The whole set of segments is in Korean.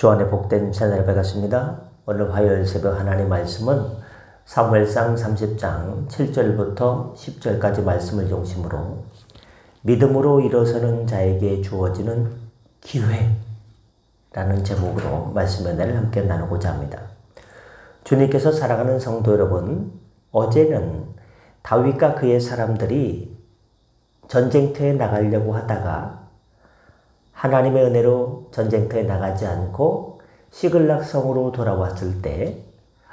주 안에 복된 새날을 밝았습니다. 오늘 화요일 새벽 하나님 말씀은 사무엘상 30장 7절부터 10절까지 말씀을 중심으로 믿음으로 일어서는 자에게 주어지는 기회라는 제목으로 말씀의 은혜를 함께 나누고자 합니다. 주님께서 사랑하는 성도 여러분, 어제는 다윗과 그의 사람들이 전쟁터에 나가려고 하다가 하나님의 은혜로 전쟁터에 나가지 않고 시글락 성으로 돌아왔을 때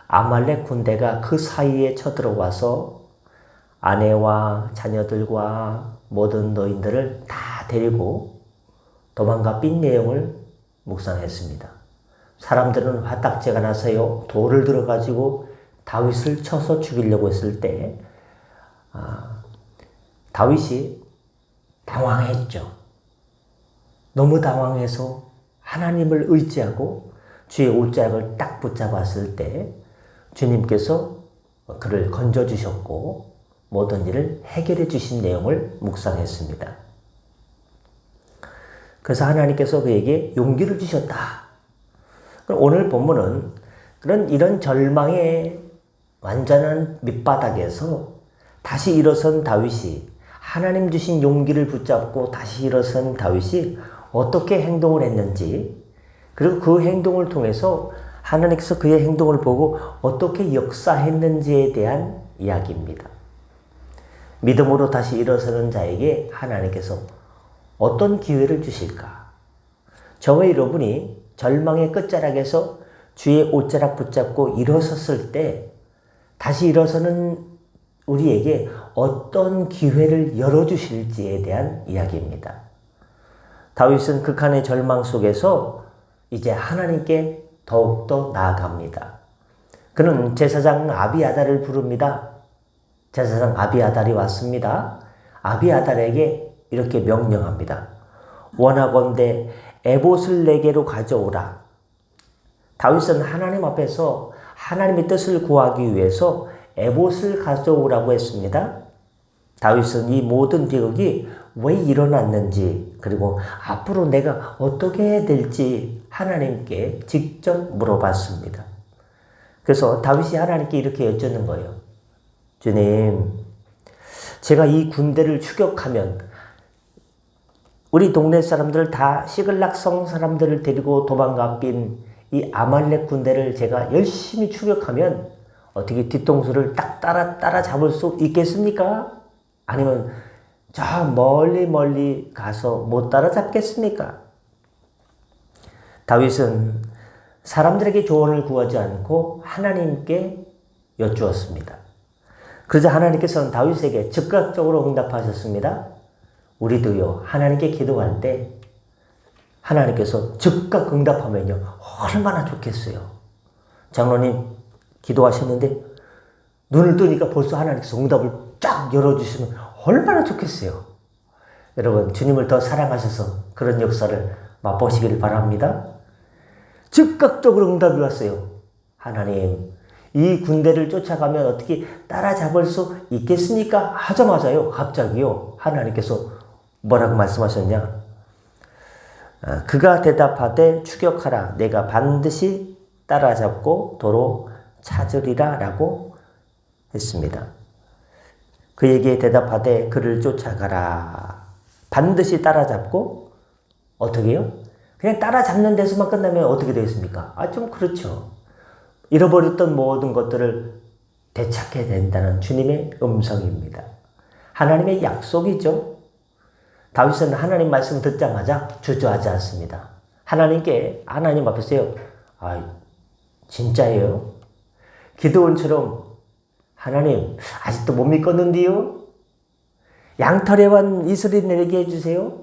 아말렉 군대가 그 사이에 쳐들어와서 아내와 자녀들과 모든 노인들을 다 데리고 도망가 빈 내용을 묵상했습니다. 사람들은 화딱지가 나서요 돌을 들어가지고 다윗을 쳐서 죽이려고 했을 때 다윗이 당황했죠. 너무 당황해서 하나님을 의지하고 주의 옷자락을 딱 붙잡았을 때 주님께서 그를 건져주셨고 모든 일을 해결해 주신 내용을 묵상했습니다. 그래서 하나님께서 그에게 용기를 주셨다. 오늘 본문은 이런 절망의 완전한 밑바닥에서 다시 일어선 다윗이 하나님 주신 용기를 붙잡고 다시 일어선 다윗이 어떻게 행동을 했는지, 그리고 그 행동을 통해서 하나님께서 그의 행동을 보고 어떻게 역사했는지에 대한 이야기입니다. 믿음으로 다시 일어서는 자에게 하나님께서 어떤 기회를 주실까? 저와 여러분이 절망의 끝자락에서 주의 옷자락 붙잡고 일어섰을 때 다시 일어서는 우리에게 어떤 기회를 열어주실지에 대한 이야기입니다. 다윗은 극한의 절망 속에서 이제 하나님께 더욱더 나아갑니다. 그는 제사장 아비아달을 부릅니다. 제사장 아비아달이 왔습니다. 아비아달에게 이렇게 명령합니다. 원하건대 에봇을 내게로 가져오라. 다윗은 하나님 앞에서 하나님의 뜻을 구하기 위해서 에봇을 가져오라고 했습니다. 다윗은 이 모든 비극이 왜 일어났는지, 그리고 앞으로 내가 어떻게 해야 될지 하나님께 직접 물어봤습니다. 그래서 다윗이 하나님께 이렇게 여쭙는 거예요. 주님, 제가 이 군대를 추격하면 우리 동네 사람들 다 시글락 성 사람들을 데리고 도망가 빈 이 아말렉 군대를 제가 열심히 추격하면 어떻게 뒤통수를 딱 따라잡을 수 있겠습니까? 아니면 저 멀리 가서 못 따라잡겠습니까? 다윗은 사람들에게 조언을 구하지 않고 하나님께 여쭈었습니다. 그러자 하나님께서는 다윗에게 즉각적으로 응답하셨습니다. 우리도요, 하나님께 기도할 때 하나님께서 즉각 응답하면요, 얼마나 좋겠어요. 장로님 기도하셨는데 눈을 뜨니까 벌써 하나님께서 응답을 쫙 열어주시면 얼마나 좋겠어요. 여러분, 주님을 더 사랑하셔서 그런 역사를 맛보시길 바랍니다. 즉각적으로 응답이 왔어요. 하나님, 이 군대를 쫓아가면 어떻게 따라잡을 수 있겠습니까? 하자마자요, 갑자기요, 하나님께서 뭐라고 말씀하셨냐? 그가 대답하되 추격하라. 내가 반드시 따라잡고 도로 찾으리라 라고 했습니다. 그에게 대답하되 그를 쫓아가라. 반드시 따라잡고 어떻게 해요? 그냥 따라잡는 데서만 끝나면 어떻게 되겠습니까? 좀 그렇죠. 잃어버렸던 모든 것들을 되찾게 된다는 주님의 음성입니다. 하나님의 약속이죠. 다윗은 하나님 말씀 듣자마자 주저하지 않습니다. 하나님 앞에서요, 진짜예요? 기드온처럼 하나님 아직도 못 믿겠는데요? 양털에 완 이스라엘에게 해주세요.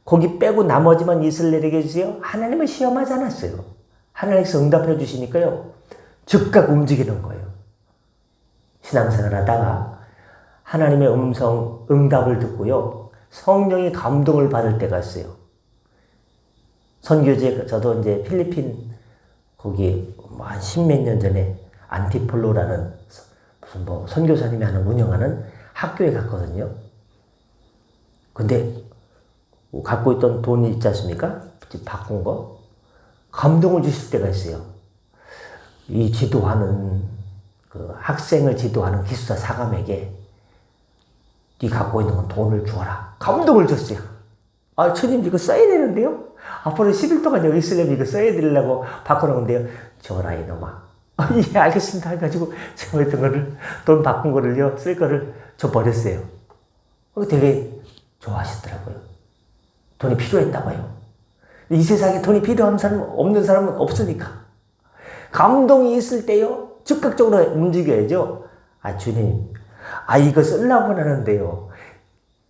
거기 빼고 나머지만 이스라엘에게 해주세요. 하나님을 시험하지 않았어요. 하나님께서 응답해 주시니까요, 즉각 움직이는 거예요. 신앙생활 하다가 하나님의 음성, 응답을 듣고요, 성령의 감동을 받을 때가 있어요. 선교지에 저도 이제 필리핀 거기 한 십몇 년 전에 안티폴로라는 무슨 선교사님이 운영하는 학교에 갔거든요. 근데 갖고 있던 돈이 있지 않습니까? 바꾼 거. 감동을 주실 때가 있어요. 이 지도하는 그 학생을 지도하는 기숙사 사감에게 네 갖고 있는 건 돈을 주어라. 감동을 줬어요. 아, 주님 이거 써야 되는데요? 앞으로 10일 동안 여기 있으려면 이거 써야 되려고 바꿔놓은데요. 줘라 이놈아. 예, 알겠습니다. 해가지고 제가 했던 거를, 돈 바꾼 거를요, 쓸 거를 줘버렸어요. 되게 좋아하시더라고요. 돈이 필요했나 봐요. 이 세상에 돈이 필요한 사람, 없는 사람은 없으니까. 감동이 있을 때요, 즉각적으로 움직여야죠. 아, 주님, 아, 이거 쓰려고 하는데요.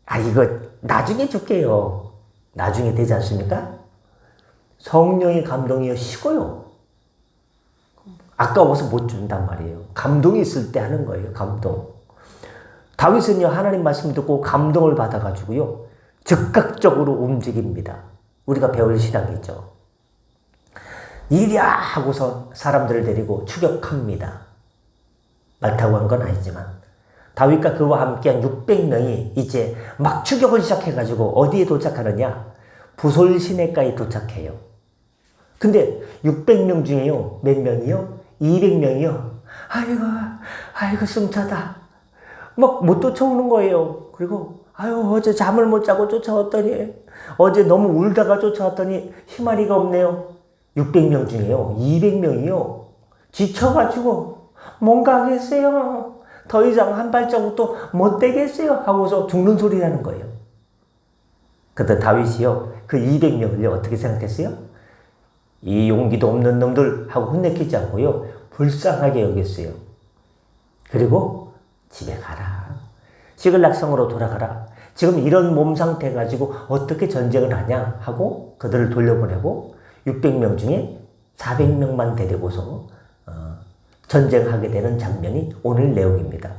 아, 이거 나중에 줄게요. 나중에 되지 않습니까? 성령의 감동이요, 식어요. 아까워서 못 준단 말이에요. 감동이 있을 때 하는 거예요, 감동. 다윗은요, 하나님 말씀 듣고 감동을 받아가지고요, 즉각적으로 움직입니다. 우리가 배울 신앙이죠. 이랴 하고서 사람들을 데리고 추격합니다. 말 타고 간 건 아니지만 다윗과 그와 함께한 600명이 이제 막 추격을 시작해가지고 어디에 도착하느냐? 부솔 시내가에 도착해요. 근데 600명 중에요, 몇 명이요? 200명이요. 아이고 숨차다. 막 못 쫓아오는 거예요. 그리고 아유, 어제 잠을 못 자고 쫓아왔더니, 어제 너무 울다가 쫓아왔더니 희마리가 없네요. 600명 중에요, 200명이요. 지쳐가지고 뭔가 하겠어요. 더 이상 한 발자국도 못 되겠어요. 하고서 죽는 소리 나는 거예요. 그때 다윗이요, 그 200명을요, 어떻게 생각했어요? 이 용기도 없는 놈들 하고 혼내키지 않고요, 불쌍하게 여겼어요. 그리고 집에 가라. 시글락성으로 돌아가라. 지금 이런 몸 상태 가지고 어떻게 전쟁을 하냐 하고 그들을 돌려보내고 600명 중에 400명만 데리고서 전쟁하게 되는 장면이 오늘 내용입니다.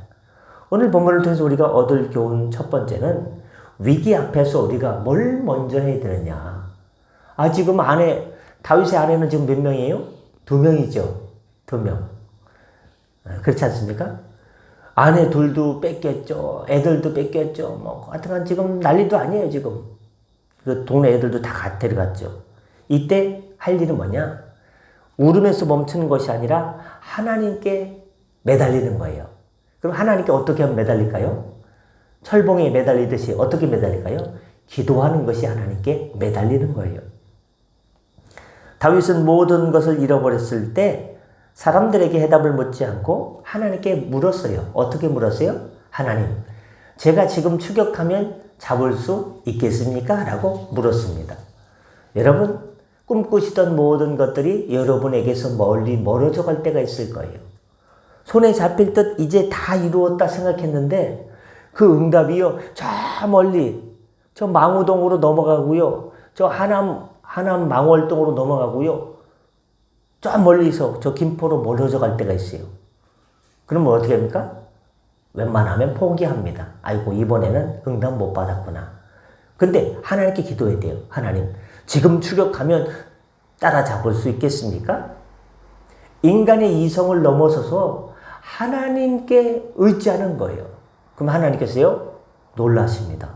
오늘 본문을 통해서 우리가 얻을 교훈 첫 번째는 위기 앞에서 우리가 뭘 먼저 해야 되느냐. 아, 지금 다윗의 아내는 지금 몇 명이에요? 2명이죠. 2명. 그렇지 않습니까? 아내 둘도 뺏겼죠. 애들도 뺏겼죠. 뭐, 하여튼 지금 난리도 아니에요, 지금. 그 동네 애들도 다 데려갔죠. 이때 할 일은 뭐냐? 울으면서 멈추는 것이 아니라 하나님께 매달리는 거예요. 그럼 하나님께 어떻게 하면 매달릴까요? 철봉에 매달리듯이 어떻게 매달릴까요? 기도하는 것이 하나님께 매달리는 거예요. 다윗은 모든 것을 잃어버렸을 때 사람들에게 해답을 묻지 않고 하나님께 물었어요. 어떻게 물었어요? 하나님, 제가 지금 추격하면 잡을 수 있겠습니까? 라고 물었습니다. 여러분, 꿈꾸시던 모든 것들이 여러분에게서 멀리 멀어져 갈 때가 있을 거예요. 손에 잡힐 듯 이제 다 이루었다 생각했는데 그 응답이요, 저 멀리, 저 망우동으로 넘어가고요, 저 하남 망월동으로 넘어가고요, 저 멀리서 저 김포로 멀어져 갈 때가 있어요. 그러면 어떻게 합니까? 웬만하면 포기합니다. 아이고, 이번에는 응답 못 받았구나. 근데 하나님께 기도해야 돼요. 하나님, 지금 추격하면 따라잡을 수 있겠습니까? 인간의 이성을 넘어서서 하나님께 의지하는 거예요. 그럼 하나님께서요, 놀라십니다.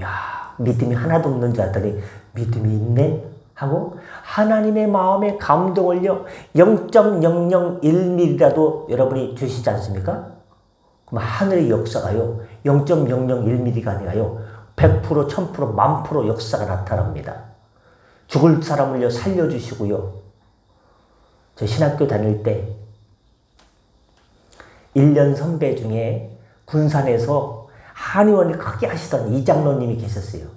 야, 믿음이 하나도 없는 자들이 믿음이 있네? 하고 하나님의 마음의 감동을요, 0.001mm라도 여러분이 주시지 않습니까? 그럼 하늘의 역사가요, 0.001mm가 아니라요, 100%, 1000%, 10,000% 역사가 나타납니다. 죽을 사람을요, 살려주시고요. 저 신학교 다닐 때 1년 선배 중에 군산에서 한의원을 크게 하시던 이장로님이 계셨어요.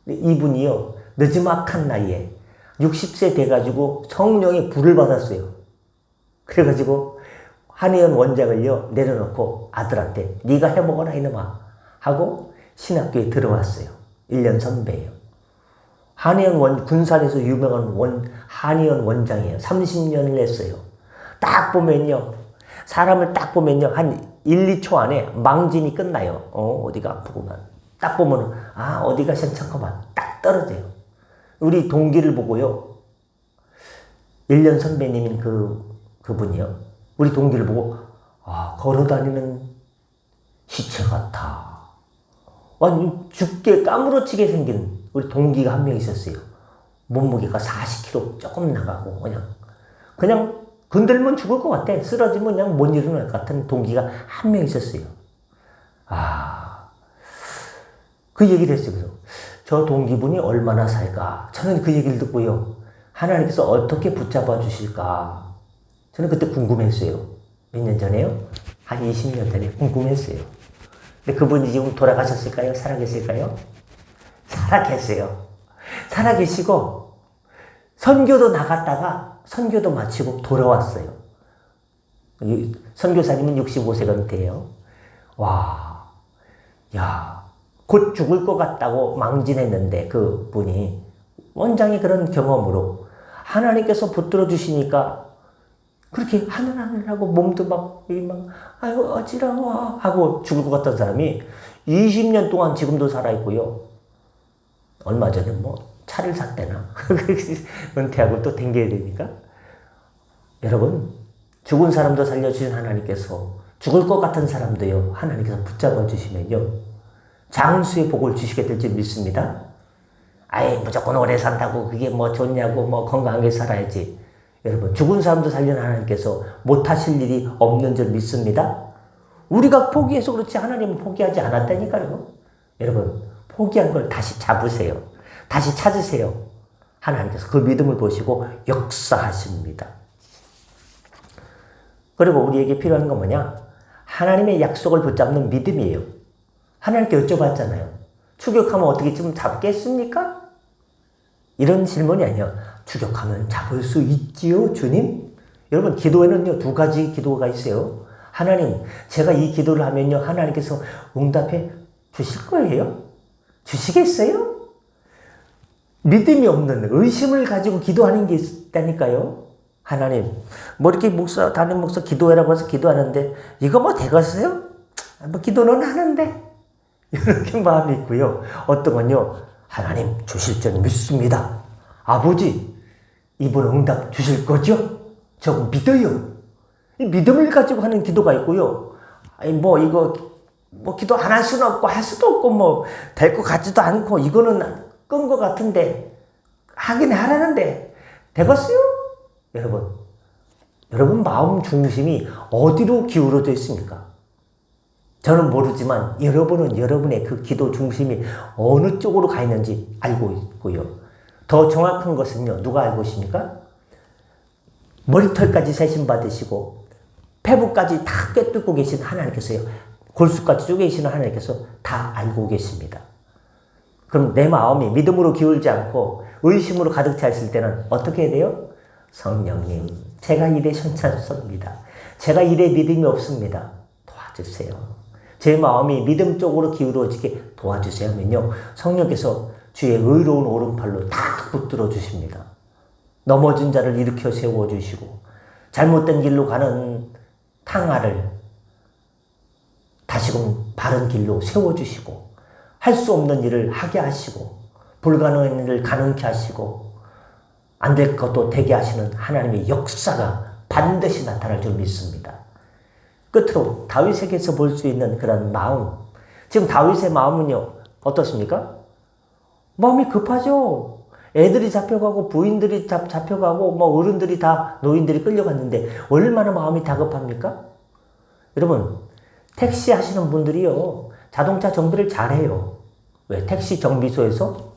이분이요, 늦지막한 나이에 60세 돼가지고 성령의 불을 받았어요. 그래가지고 한의원 원장을요, 내려놓고 아들한테 네가 해먹어라 이놈아 하고 신학교에 들어왔어요. 1년 선배예요. 한의원 군산에서 유명한 한의원 원장이에요. 30년을 했어요. 딱 보면요, 사람을 딱 보면요, 한 1, 2초 안에 망진이 끝나요. 어디가 아프구만. 딱 보면 아, 어디가 괜찮구만. 딱 떨어져요. 우리 동기를 보고요, 1년 선배님인 그분이요, 우리 동기를 보고, 아, 걸어다니는 시체 같아. 완전 죽게 까무러치게 생긴 우리 동기가 한 명 있었어요. 몸무게가 40kg 조금 나가고 그냥 건들면 죽을 것 같아. 쓰러지면 그냥 못 일어날 것 같은 동기가 한 명 있었어요. 그 얘기를 했어요. 그래서 저 동기분이 얼마나 살까? 저는 그 얘기를 듣고요. 하나님께서 어떻게 붙잡아 주실까? 저는 그때 궁금했어요. 몇 년 전에요? 한 20년 전에 궁금했어요. 근데 그분이 지금 돌아가셨을까요? 살아계실까요? 살아계세요. 살아계시고 선교도 나갔다가 선교도 마치고 돌아왔어요. 선교사님은 65세가 돼요. 곧 죽을 것 같다고 망진했는데 그 분이 원장이 그런 경험으로 하나님께서 붙들어 주시니까 그렇게 하늘하고 몸도 아유 어지러워 하고 죽을 것 같던 사람이 20년 동안 지금도 살아있고요. 얼마 전에 차를 샀대나 은퇴하고 또 댕겨야 되니까. 여러분, 죽은 사람도 살려주신 하나님께서 죽을 것 같은 사람도요 하나님께서 붙잡아 주시면요 장수의 복을 주시게 될 줄 믿습니다. 무조건 오래 산다고 그게 좋냐고 건강하게 살아야지. 여러분, 죽은 사람도 살리는 하나님께서 못하실 일이 없는 줄 믿습니다. 우리가 포기해서 그렇지 하나님은 포기하지 않았다니까요. 여러분, 포기한 걸 다시 잡으세요. 다시 찾으세요. 하나님께서 그 믿음을 보시고 역사하십니다. 그리고 우리에게 필요한 건 뭐냐? 하나님의 약속을 붙잡는 믿음이에요. 하나님께 여쭤봤잖아요. 추격하면 어떻게 좀 잡겠습니까? 이런 질문이 아니에요. 추격하면 잡을 수 있지요, 주님? 여러분, 기도에는요, 두 가지 기도가 있어요. 하나님, 제가 이 기도를 하면요, 하나님께서 응답해 주실 거예요? 주시겠어요? 믿음이 없는 의심을 가지고 기도하는 게 있다니까요. 하나님, 이렇게 담임 목사 기도해라고 해서 기도하는데, 이거 되겠어요? 기도는 하는데. 이렇게 마음이 있고요. 어떤 건요, 하나님 주실 줄 믿습니다. 아버지, 이번 응답 주실 거죠? 저 믿어요. 이 믿음을 가지고 하는 기도가 있고요. 기도 안 할 수는 없고, 할 수도 없고, 될 것 같지도 않고, 이거는 끈 것 같은데, 하긴 하라는데, 되겠어요? 여러분 마음 중심이 어디로 기울어져 있습니까? 저는 모르지만 여러분은 여러분의 그 기도 중심이 어느 쪽으로 가 있는지 알고 있고요. 더 정확한 것은요, 누가 알고 있습니까? 머리털까지 세심 받으시고 폐부까지 다 꿰뚫고 계신 하나님께서요, 골수까지 쪼개시는 하나님께서 다 알고 계십니다. 그럼 내 마음이 믿음으로 기울지 않고 의심으로 가득 차 있을 때는 어떻게 해야 돼요? 성령님, 제가 일에 현찮습니다. 제가 일에 믿음이 없습니다. 도와주세요. 제 마음이 믿음 쪽으로 기울어지게 도와주세요 하면요, 성령께서 주의 의로운 오른팔로 딱 붙들어 주십니다. 넘어진 자를 일으켜 세워주시고 잘못된 길로 가는 탕아를 다시금 바른 길로 세워주시고 할 수 없는 일을 하게 하시고 불가능한 일을 가능케 하시고 안 될 것도 되게 하시는 하나님의 역사가 반드시 나타날 줄 믿습니다. 끝으로 다윗에게서 볼 수 있는 그런 마음. 지금 다윗의 마음은요, 어떻습니까? 마음이 급하죠. 애들이 잡혀가고 부인들이 잡혀가고 어른들이 다 노인들이 끌려갔는데 얼마나 마음이 다급합니까? 여러분, 택시 하시는 분들이요, 자동차 정비를 잘해요. 왜? 택시 정비소에서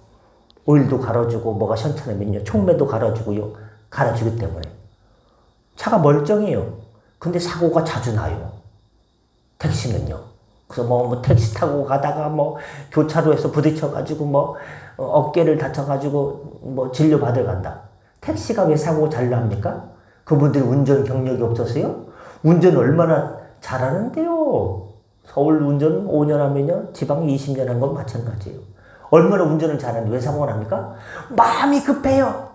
오일도 갈아주고 뭐가 시원찮으면요, 총매도 갈아주고요, 갈아주기 때문에 차가 멀쩡해요. 근데 사고가 자주 나요. 택시는요. 그래서 택시 타고 가다가 교차로에서 부딪혀가지고 어깨를 다쳐가지고 진료 받으러 간다. 택시가 왜 사고 잘 납니까? 그분들이 운전 경력이 없어서요? 운전 얼마나 잘하는데요. 서울 운전 5년 하면요, 지방 20년 한 건 마찬가지예요. 얼마나 운전을 잘하는데 왜 사고가 납니까? 마음이 급해요.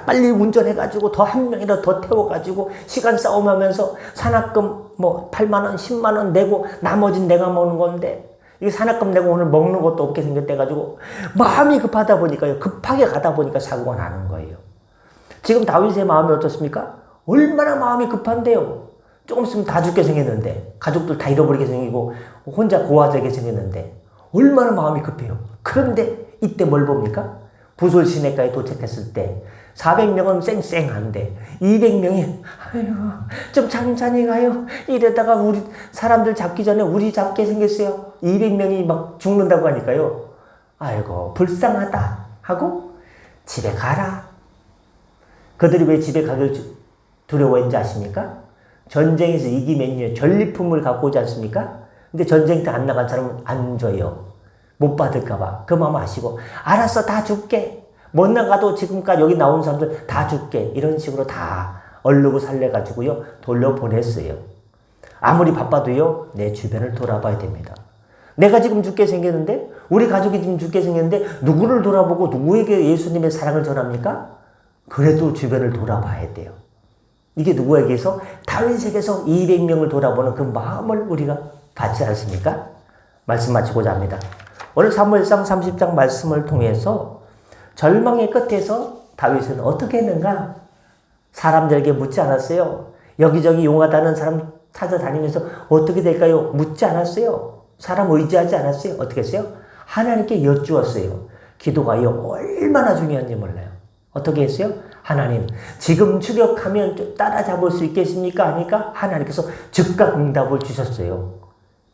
빨리 운전해가지고 더 한 명이라도 더 태워가지고 시간 싸움하면서 산악금 8만원, 10만원 내고 나머지는 내가 먹는 건데 이 산악금 내고 오늘 먹는 것도 없게 생겼대가지고 마음이 급하다 보니까요, 급하게 가다 보니까 사고가 나는 거예요. 지금 다윗의 마음이 어떻습니까? 얼마나 마음이 급한데요. 조금 있으면 다 죽게 생겼는데, 가족들 다 잃어버리게 생기고 혼자 고아되게 생겼는데 얼마나 마음이 급해요. 그런데 이때 뭘 봅니까? 부솔 시내가에 도착했을 때 400명은 쌩쌩한데 200명이 아이고 좀 천천히 가요. 이러다가 우리 사람들 잡기 전에 우리 잡게 생겼어요. 200명이 막 죽는다고 하니까요. 아이고 불쌍하다 하고 집에 가라. 그들이 왜 집에 가길 두려워했는지 아십니까? 전쟁에서 이기면요 전리품을 갖고 오지 않습니까? 근데 전쟁 때 안 나간 사람은 안 줘요. 못 받을까봐. 그 마음 아시고 알았어 다 줄게. 못 나가도 지금까지 여기 나온 사람들 다 줄게. 이런 식으로 다 얼르고 살려가지고요 돌려보냈어요. 아무리 바빠도요 내 주변을 돌아봐야 됩니다. 내가 지금 죽게 생겼는데 우리 가족이 지금 죽게 생겼는데 누구를 돌아보고 누구에게 예수님의 사랑을 전합니까? 그래도 주변을 돌아봐야 돼요. 이게 누구에게서? 다윗에게서 200명을 돌아보는 그 마음을 우리가 받지 않습니까? 말씀 마치고자 합니다. 오늘 사무엘상 30장 말씀을 통해서 절망의 끝에서 다윗은 어떻게 했는가? 사람들에게 묻지 않았어요. 여기저기 용하다는 사람 찾아다니면서 어떻게 될까요? 묻지 않았어요. 사람 의지하지 않았어요. 어떻게 했어요? 하나님께 여쭈었어요. 기도가요 얼마나 중요한지 몰라요. 어떻게 했어요? 하나님 지금 추격하면 좀 따라잡을 수 있겠습니까? 하니까 하나님께서 즉각 응답을 주셨어요.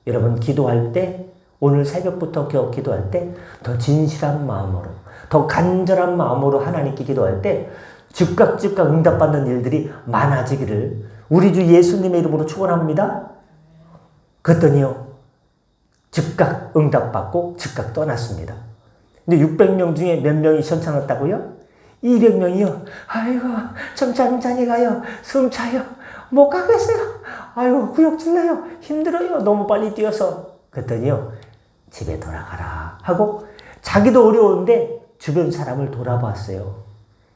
여러분 기도할 때 오늘 새벽부터 기도할 때 더 진실한 마음으로 더 간절한 마음으로 하나님께 기도할 때 즉각 응답받는 일들이 많아지기를 우리 주 예수님의 이름으로 축원합니다. 그랬더니요 즉각 응답받고 즉각 떠났습니다. 근데 600명 중에 몇 명이 선창했다고요? 200명이요. 아이고 좀 천천히 가요. 숨 차요. 못 가겠어요. 아이고 구역질 나요. 힘들어요. 너무 빨리 뛰어서. 그랬더니요 집에 돌아가라 하고 자기도 어려운데 주변 사람을 돌아봤어요.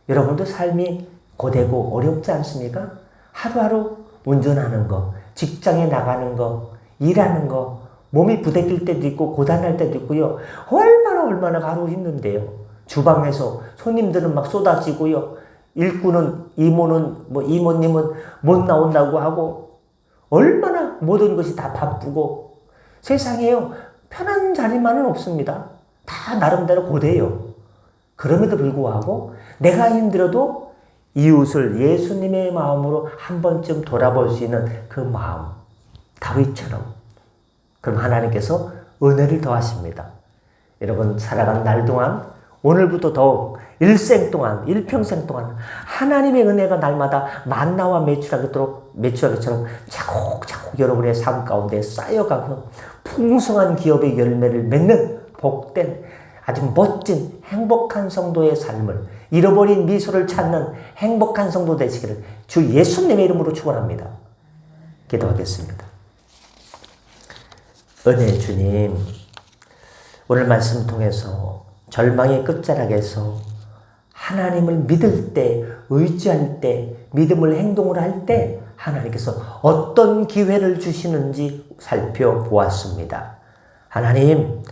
여러분도 삶이 고되고 어렵지 않습니까? 하루하루 운전하는 거, 직장에 나가는 거, 일하는 거, 몸이 부대낄 때도 있고 고단할 때도 있고요. 얼마나 하루 힘든데요. 주방에서 손님들은 막 쏟아지고요. 일꾼은 이모는 이모님은 못 나온다고 하고 얼마나 모든 것이 다 바쁘고 세상에요 편한 자리만은 없습니다. 다 나름대로 고돼요. 그럼에도 불구하고 내가 힘들어도 이웃을 예수님의 마음으로 한 번쯤 돌아볼 수 있는 그 마음 다윗처럼 그럼 하나님께서 은혜를 더하십니다. 여러분 살아간 날 동안 오늘부터 더욱 일생 동안 일평생 동안 하나님의 은혜가 날마다 만나와 매출하기처럼 차곡차곡 여러분의 삶 가운데 쌓여가고 풍성한 기업의 열매를 맺는 복된 아주 멋진 행복한 성도의 삶을 잃어버린 미소를 찾는 행복한 성도 되시기를 주 예수님의 이름으로 축원합니다. 기도하겠습니다. 은혜의 주님 오늘 말씀 통해서 절망의 끝자락에서 하나님을 믿을 때 의지할 때 믿음을 행동을 할 때 하나님께서 어떤 기회를 주시는지 살펴보았습니다. 하나님은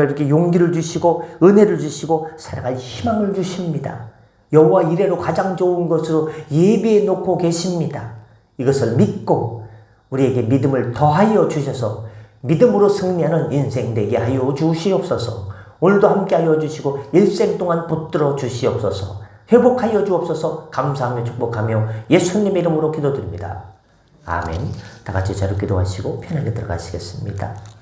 이렇게 용기를 주시고 은혜를 주시고 살아갈 희망을 주십니다. 여호와 이레로 가장 좋은 것으로 예비해 놓고 계십니다. 이것을 믿고 우리에게 믿음을 더하여 주셔서 믿음으로 승리하는 인생 되게 하여 주시옵소서. 오늘도 함께 하여 주시고 일생 동안 붙들어 주시옵소서. 회복하여 주옵소서. 감사하며 축복하며 예수님의 이름으로 기도드립니다. 아멘. 다 같이 자로 기도하시고 편하게 들어가시겠습니다.